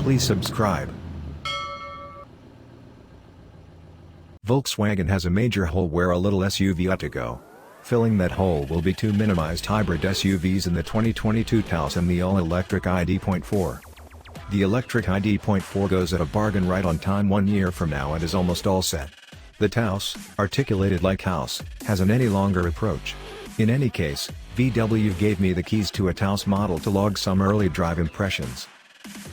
Please subscribe. Volkswagen has a major hole where a little SUV ought to go. Filling that hole will be two minimized hybrid SUVs in the 2022 Taos and the all-electric ID.4. The electric ID.4 goes at a bargain right on time 1 year from now and is almost all set. The Taos, articulated like house, has an any longer approach. In any case, VW gave me the keys to a Taos model to log some early drive impressions.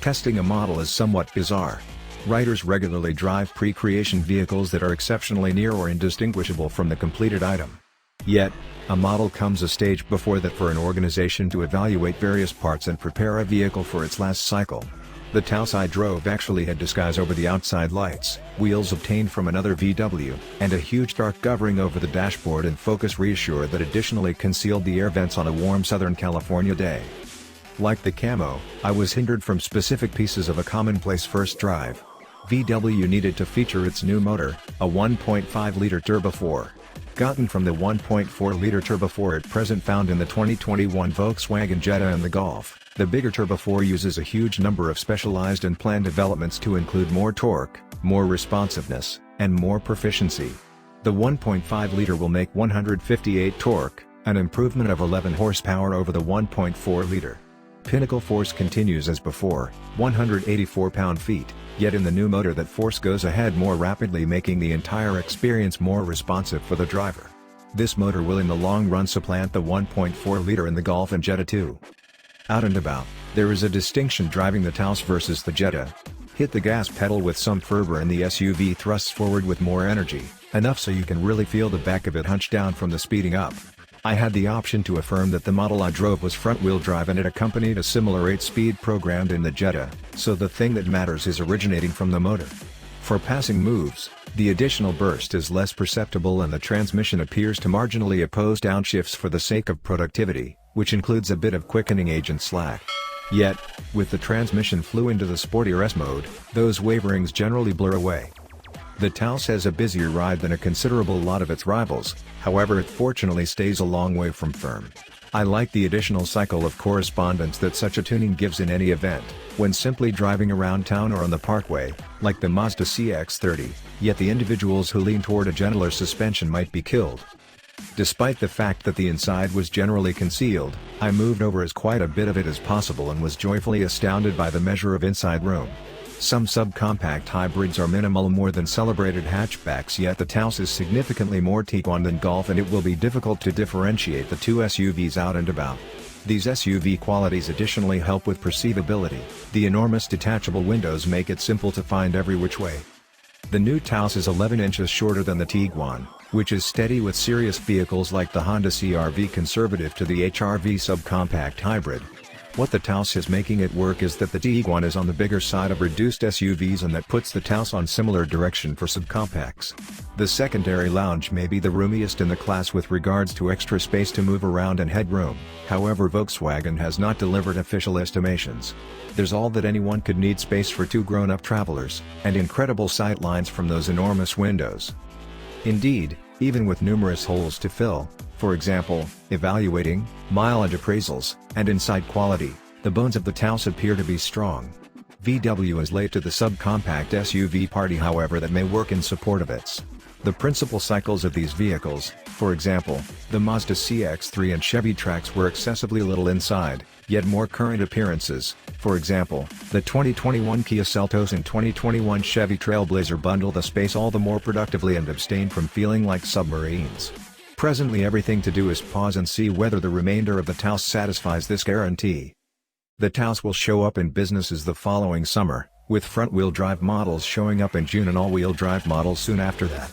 Testing a model is somewhat bizarre. Writers regularly drive pre-creation vehicles that are exceptionally near or indistinguishable from the completed item. Yet, a model comes a stage before that for an organization to evaluate various parts and prepare a vehicle for its last cycle. The Taos I drove actually had disguise over the outside lights, wheels obtained from another VW, and a huge dark covering over the dashboard and focus reassure that additionally concealed the air vents on a warm Southern California day. Like the camo, I was hindered from specific pieces of a commonplace first drive. VW needed to feature its new motor, a 1.5-liter Turbo 4. Gotten from the 1.4-liter Turbo 4 at present found in the 2021 Volkswagen Jetta and the Golf. The bigger Turbo 4 uses a huge number of specialized and planned developments to include more torque, more responsiveness, and more proficiency. The 1.5-liter will make 158 torque, an improvement of 11 horsepower over the 1.4-liter. Pinnacle force continues as before, 184 pound-feet, yet in the new motor that force goes ahead more rapidly, making the entire experience more responsive for the driver. This motor will in the long run supplant the 1.4-liter in the Golf and Jetta too. Out and about, there is a distinction driving the Taos versus the Jetta. Hit the gas pedal with some fervor and the SUV thrusts forward with more energy, enough so you can really feel the back of it hunch down from the speeding up. I had the option to affirm that the model I drove was front-wheel drive and it accompanied a similar 8-speed programmed in the Jetta, so the thing that matters is originating from the motor. For passing moves, the additional burst is less perceptible and the transmission appears to marginally oppose downshifts for the sake of productivity, which includes a bit of quickening agent slack. Yet, with the transmission flew into the sportier S mode, those waverings generally blur away. The Taos has a busier ride than a considerable lot of its rivals, however it fortunately stays a long way from firm. I like the additional cycle of correspondence that such a tuning gives in any event, when simply driving around town or on the parkway, like the Mazda CX-30, yet the individuals who lean toward a gentler suspension might be killed. Despite the fact that the inside was generally concealed, I moved over as quite a bit of it as possible and was joyfully astounded by the measure of inside room. Some subcompact hybrids are minimal more than celebrated hatchbacks, yet the Taos is significantly more Tiguan than Golf and it will be difficult to differentiate the two SUVs out and about. These SUV qualities additionally help with perceivability. The enormous detachable windows make it simple to find every which way. The new Taos is 11 inches shorter than the Tiguan, which is steady with serious vehicles like the Honda CR-V conservative to the HR-V subcompact hybrid. What the Taos is making it work is that the Tiguan is on the bigger side of reduced SUVs and that puts the Taos on similar direction for subcompacts. The secondary lounge may be the roomiest in the class with regards to extra space to move around and headroom, however Volkswagen has not delivered official estimations. There's all that anyone could need space for two grown-up travelers, and incredible sight lines from those enormous windows. Indeed, even with numerous holes to fill, for example, evaluating, mileage appraisals, and inside quality, the bones of the Taos appear to be strong. VW is late to the subcompact SUV party, however that may work in support of its. The principal cycles of these vehicles, for example, the Mazda CX-3 and Chevy Trax were excessively little inside, yet more current appearances, for example, the 2021 Kia Seltos and 2021 Chevy Trailblazer bundle the space all the more productively and abstain from feeling like submarines. Presently everything to do is pause and see whether the remainder of the Taos satisfies this guarantee. The Taos will show up in businesses the following summer, with front-wheel drive models showing up in June and all-wheel drive models soon after that.